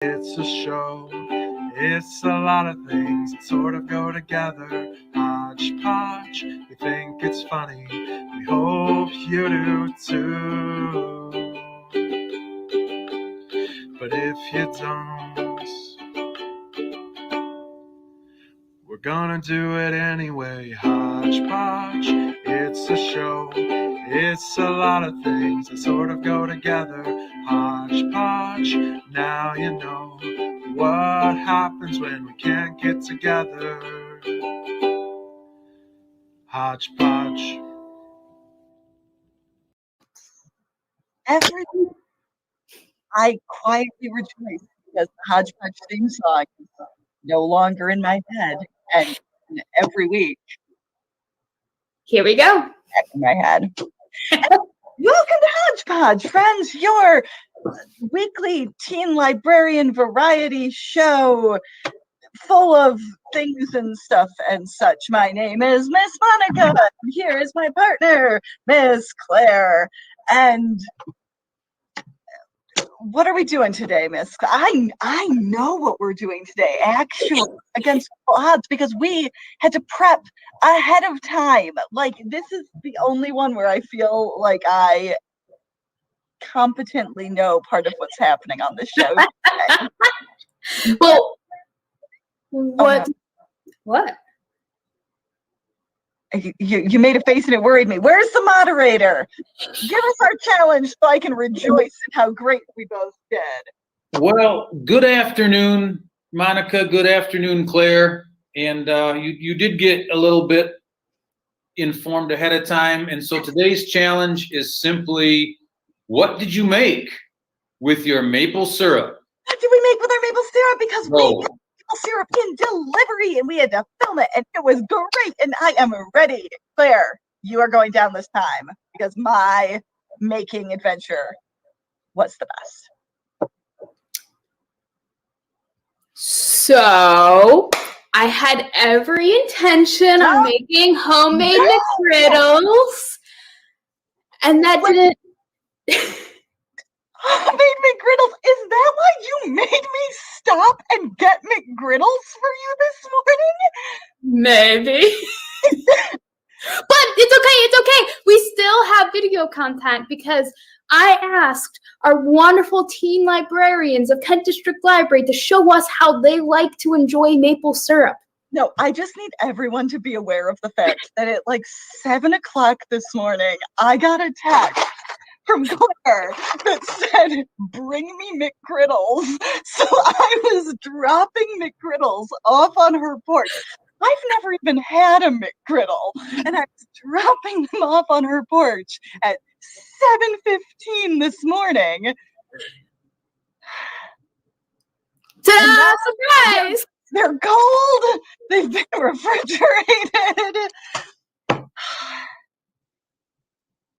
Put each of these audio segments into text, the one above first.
It's a show. It's a lot of things that sort of go together. Hodgepodge. We think it's funny. We hope you do too. But if you don't, we're gonna do it anyway. Hodgepodge. It's a show. It's a lot of things that sort of go together. Hodgepodge. Now you know what happens when we can't get together. Hodgepodge. Every week, I quietly rejoice because the Hodgepodge theme song is no longer in my head, and every week, Here we go. back in my head. Welcome to Hodgepodge, friends, your weekly teen librarian variety show full of things and stuff and such. My name is Miss Monica, and here is my partner, Miss Claire. And what are we doing today, Miss? I know what we're doing today, actually, against all odds, because we had to prep ahead of time. Like, this is the only one where I feel like I competently know part of what's happening on the show today. Well, what? no. What? You made a face and it worried me. Where's the moderator? Give us our challenge so I can rejoice in how great we both did. Well, good afternoon, Monica. Good afternoon, Claire. And you did get a little bit informed ahead of time. And so today's challenge is simply, what did you make with your maple syrup? What did we make with our maple syrup? Because we Oh. got maple syrup in delivery and we had to film it and it was great and I am ready. Claire, you are going down this time because my making adventure was the best. So I had every intention on making homemade McGriddles, and that didn't. Homemade McGriddles. Is that why you made me stop and get McGriddles for you this morning? Maybe. But it's okay. It's okay. We still have video content because I asked our wonderful teen librarians of Kent District Library to show us how they like to enjoy maple syrup. No, I just need everyone to be aware of the fact that at like 7 o'clock this morning, I got a text from Claire that said, bring me McGriddles. So I was dropping McGriddles off on her porch. I've never even had a McGriddle, and I was dropping them off on her porch at 7:15 this morning. Ta-da! Surprise! They're cold. They've been refrigerated.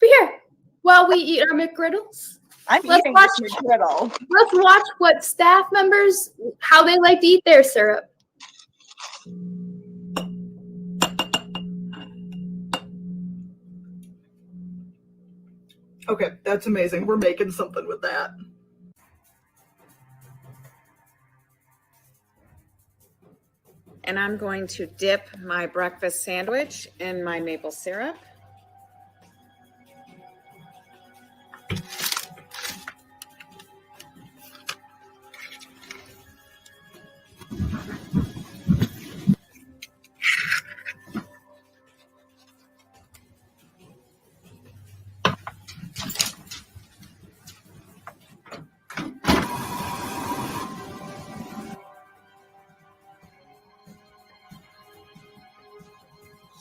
Be here while we eat our McGriddles. I'm eating this McGriddle. Let's watch what staff members, how they like to eat their syrup. Okay, that's amazing. We're making something with that. And I'm going to dip my breakfast sandwich in my maple syrup.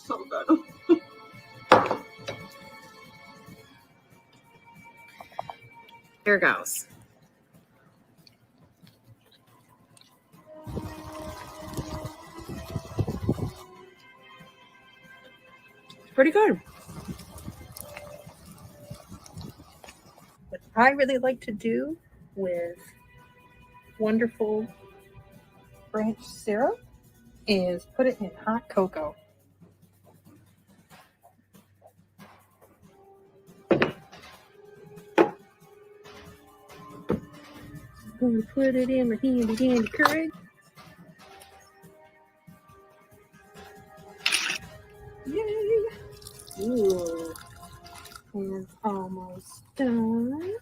So good. Here goes. Pretty good. What I really like to do with wonderful branch syrup is put it in hot cocoa. Gonna put it in my handy dandy Keurig. Yay! Ooh. And it's almost done.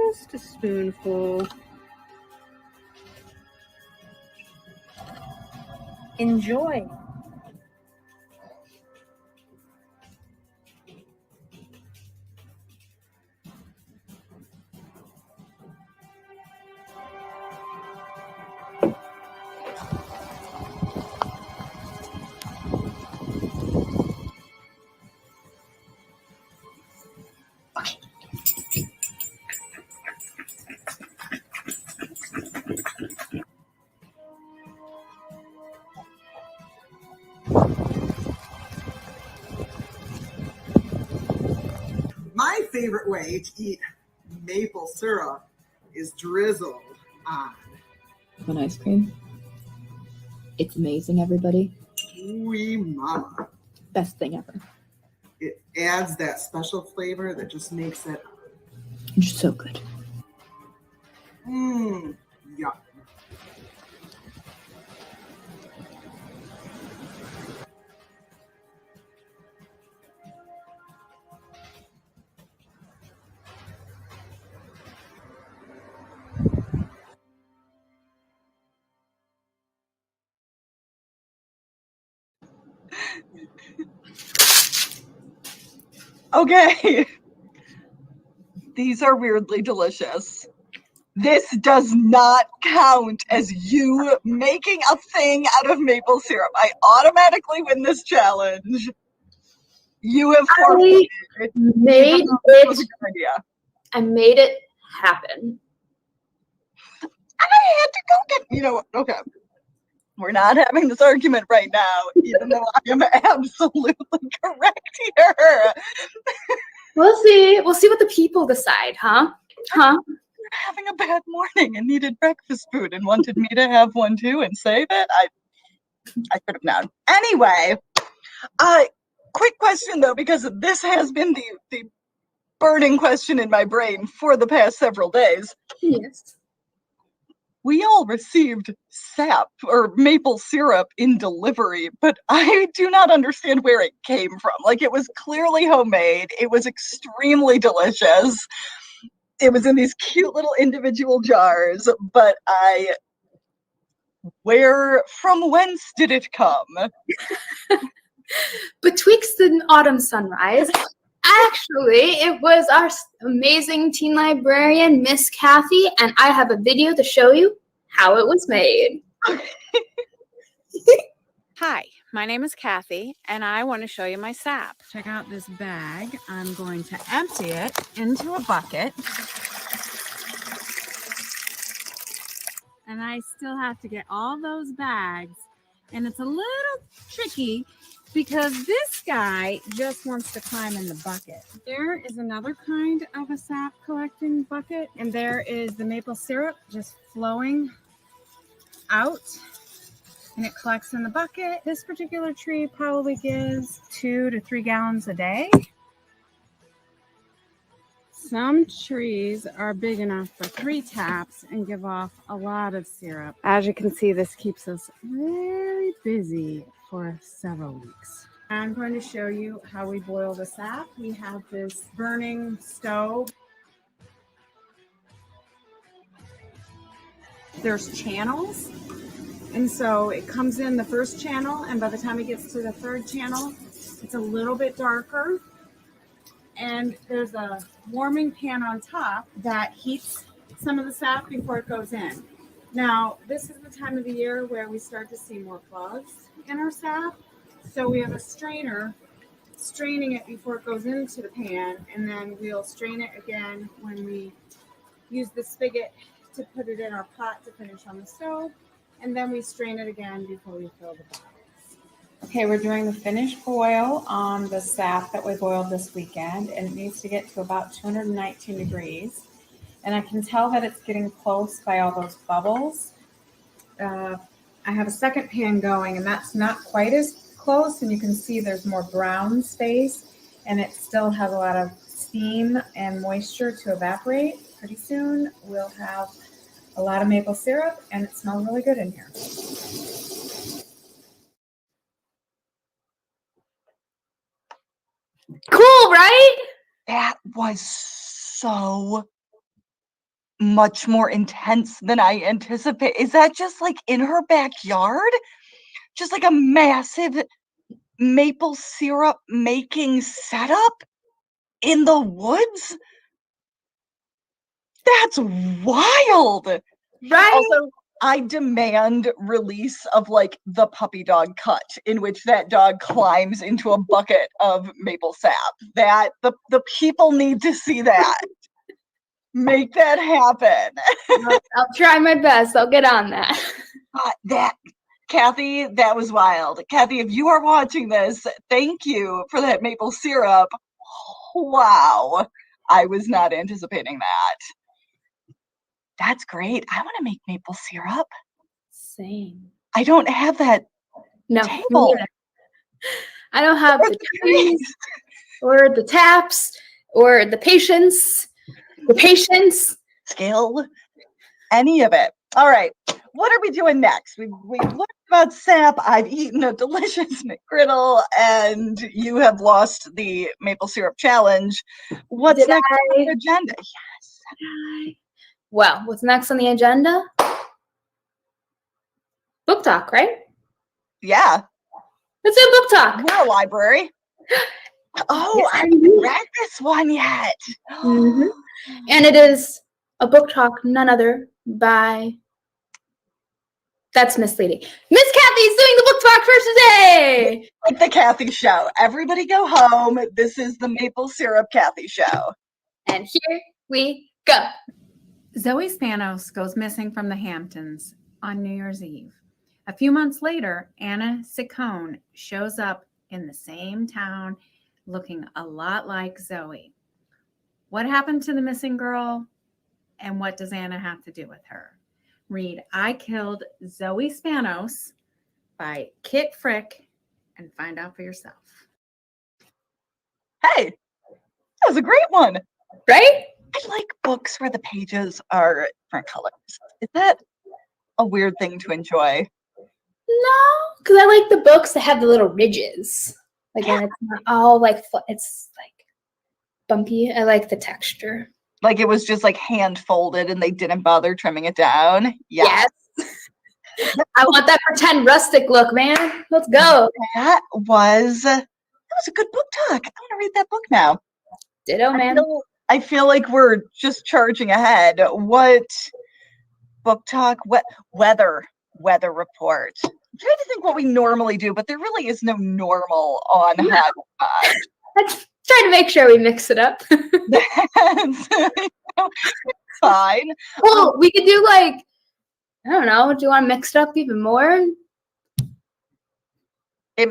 Just a spoonful. Enjoy. My favorite way to eat maple syrup is drizzled on On ice cream. It's amazing, everybody. Ooey mama. Best thing ever. It adds that special flavor that just makes it It's so good. yeah. Okay. These are weirdly delicious. This does not count as you making a thing out of maple syrup. I automatically win this challenge. You have forfeited. Made That was a it. good idea. I made it happen. And I had to go get, you know, okay. We're not having this argument right now, even though I am absolutely correct here. We'll see. We'll see what the people decide, huh? Huh? You're having a bad morning and needed breakfast food and wanted me to have one too and save it. I could have known. Anyway, quick question though, because this has been the burning question in my brain for the past several days. Yes. We all received sap or maple syrup in delivery, but I do not understand where it came from. Like, it was clearly homemade. It was extremely delicious. It was in these cute little individual jars, but from whence did it come? Betwixt an autumn sunrise. Actually, it was our amazing teen librarian, Miss Kathy, and I have a video to show you how it was made. Hi, my name is Kathy, and I want to show you my sap. Check out this bag. I'm going to empty it into a bucket. And I still have to get all those bags. And it's a little tricky because this guy just wants to climb in the bucket. There is another kind of a sap collecting bucket, and there is the maple syrup just flowing out, and it collects in the bucket. This particular tree probably gives 2 to 3 gallons a day. Some trees are big enough for 3 taps and give off a lot of syrup. As you can see, this keeps us very busy for several weeks. I'm going to show you how we boil the sap. We have this burning stove. There's channels, and so it comes in the first channel, and by the time it gets to the third channel, it's a little bit darker. And there's a warming pan on top that heats some of the sap before it goes in. Now, this is the time of the year where we start to see more bugs in our sap. So we have a strainer straining it before it goes into the pan, and then we'll strain it again when we use the spigot to put it in our pot to finish on the stove, and then we strain it again before we fill the bottles. Okay, we're doing the finish boil on the sap that we boiled this weekend, and it needs to get to about 219 degrees. And I can tell that it's getting close by all those bubbles. I have a second pan going, and that's not quite as close and you can see there's more brown space and it still has a lot of steam and moisture to evaporate. Pretty soon we'll have a lot of maple syrup and it smells really good in here. Cool, right? That was so much more intense than I anticipated. Is that just like in her backyard? Just like a massive maple syrup making setup in the woods? That's wild. Right? Also, I demand release of like the puppy dog cut in which that dog climbs into a bucket of maple sap. That the people need to see that. Make that happen. I'll try my best. I'll get on that. That Kathy, that was wild. Kathy, if you are watching this, thank you for that maple syrup. Wow. I was not anticipating that. That's great. I want to make maple syrup. Same. I don't have that No, table. me neither. I don't have the trees or the taps or the patience, skill, any of it. All right. What are we doing next? We've learned about sap. I've eaten a delicious McGriddle, and you have lost the maple syrup challenge. What's Did next on I? the agenda? Yes. Well, what's next on the agenda? Book talk, right? Yeah. Let's do book talk. We're a library. Oh, Yes, I haven't read this one yet. Mhm. And it is a book talk, none other by. That's misleading. Miss Kathy's doing the book talk for today. Like the Kathy Show. Everybody go home. This is the Maple Syrup Kathy Show. And here we go. Zoe Spanos goes missing from the Hamptons on New Year's Eve. A few months later, Anna Ciccone shows up in the same town looking a lot like Zoe. What happened to the missing girl and what does Anna have to do with her? Read I Killed Zoe Spanos by Kit Frick and find out for yourself. Hey, that was a great one. Right? I like books where the pages are different colors. Is that a weird thing to enjoy? No, because I like the books that have the little ridges. Like when it's not all like it's like bumpy. I like the texture. Like it was just like hand folded and they didn't bother trimming it down. Yeah. Yes. I want that pretend rustic look, man. Let's go. That was a good book talk. I want to read that book now. Ditto, man. I feel like we're just charging ahead. What book talk? Weather report. I'm trying to think what we normally do, but there really is no normal on Hodgepodge. Let's try to make sure we mix it up. That's fine. Well, we could do like, I don't know. Do you want to mix it up even more?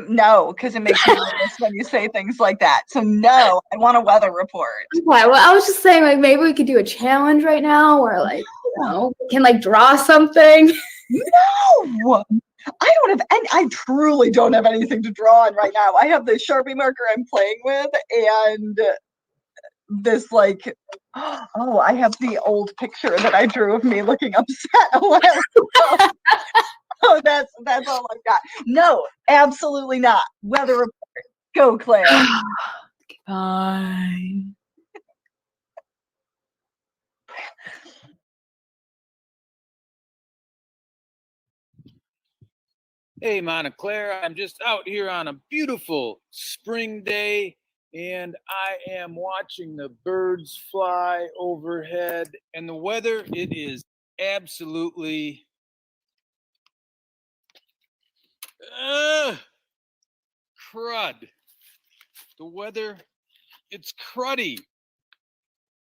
No, because it makes me nervous when you say things like that. So no, I want a weather report. Okay, well, I was just saying like maybe we could do a challenge right now, or like you know, we can like draw something. No, I don't have any. I truly don't have anything to draw on right now. I have the Sharpie marker I'm playing with, and this like, oh, I have the old picture that I drew of me looking upset a while ago. Oh, that's all I've got. No, absolutely not. Weather report. Go, Claire. Fine. Hey, Monica Clare, I'm just out here on a beautiful spring day, and I am watching the birds fly overhead. And the weather, it is absolutely crud. The weather, it's cruddy.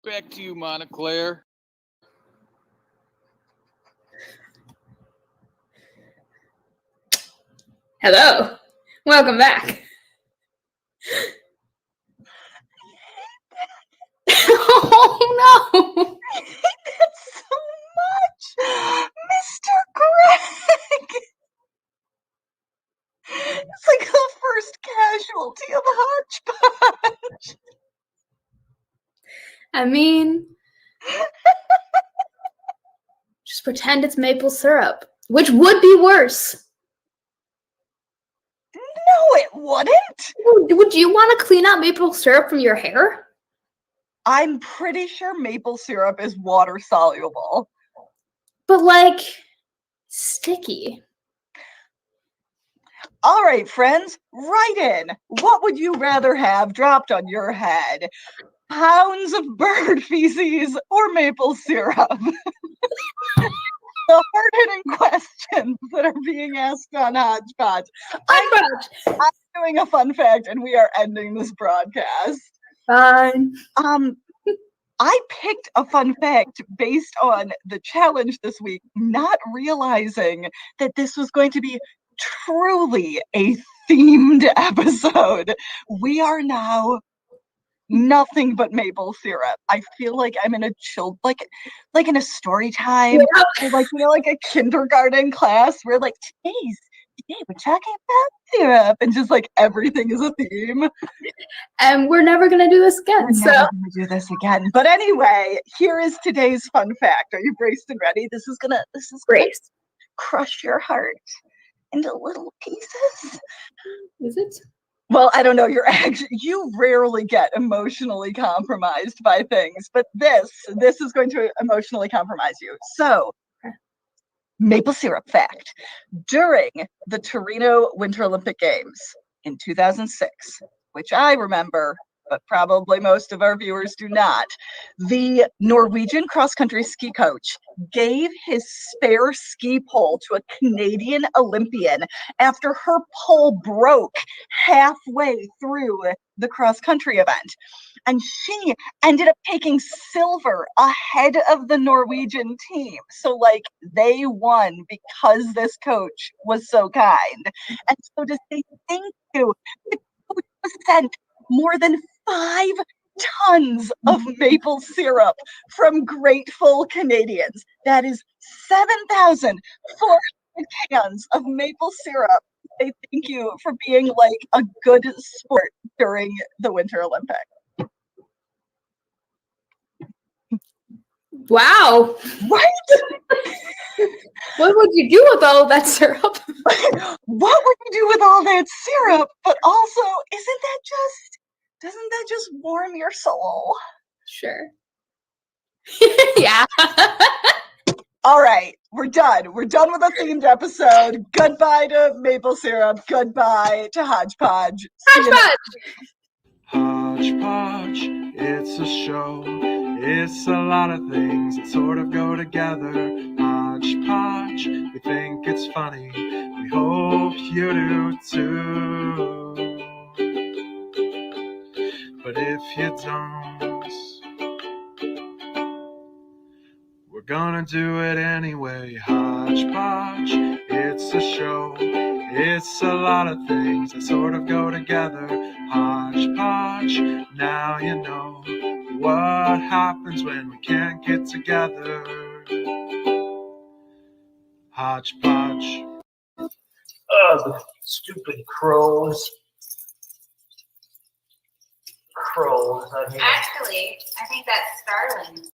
Back to you, Monica Clare. Hello. Welcome back. Oh no. I hate that so much. Mr. Greg. It's like the I mean, just pretend it's maple syrup, which would be worse. No, it wouldn't. Would you want to clean out maple syrup from your hair? I'm pretty sure maple syrup is water soluble. But like sticky. All right, friends, write in. What would you rather have dropped on your head? Pounds of bird feces or maple syrup? The hard-hitting questions that are being asked on Hodgepodge. I'm doing a fun fact, and we are ending this broadcast. Fine. I picked a fun fact based on the challenge this week, not realizing that this was going to be truly a themed episode. We are now nothing but maple syrup. I feel like I'm in a like in a story time, or like like a kindergarten class where like today we're talking about syrup, and just like everything is a theme. And we're never gonna do this again. We're never gonna do this again. But anyway, here is today's fun fact. Are you braced and ready? This is gonna braced. Crush your heart into little pieces. Is it? Well, I don't know. You rarely get emotionally compromised by things, but this is going to emotionally compromise you. So, maple syrup fact. During the Torino Winter Olympic Games in 2006, which I remember, but probably most of our viewers do not, the Norwegian cross-country ski coach gave his spare ski pole to a Canadian Olympian after her pole broke halfway through the cross-country event. And she ended up taking silver ahead of the Norwegian team. So, like, they won because this coach was so kind. And so to say thank you, the coach was sent more than 5 tons of maple syrup from grateful Canadians. That is 7,400 cans of maple syrup. They thank you for being like a good sport during the Winter Olympics. Wow. Right? What would you do with all that syrup? What would you do with all that syrup? But also, doesn't that just warm your soul? Sure. Yeah. All right, we're done. We're done with the themed episode. Goodbye to maple syrup. Goodbye to Hodgepodge. Hodgepodge! Hodgepodge, it's a show. It's a lot of things that sort of go together. Hodgepodge, we think it's funny. We hope you do too. But if you don't, we're gonna do it anyway. Hodgepodge, it's a show. It's a lot of things that sort of go together. Hodgepodge, now you know what happens when we can't get together. Hodgepodge. Ugh, stupid crows. Crows. Actually, I think that's starling.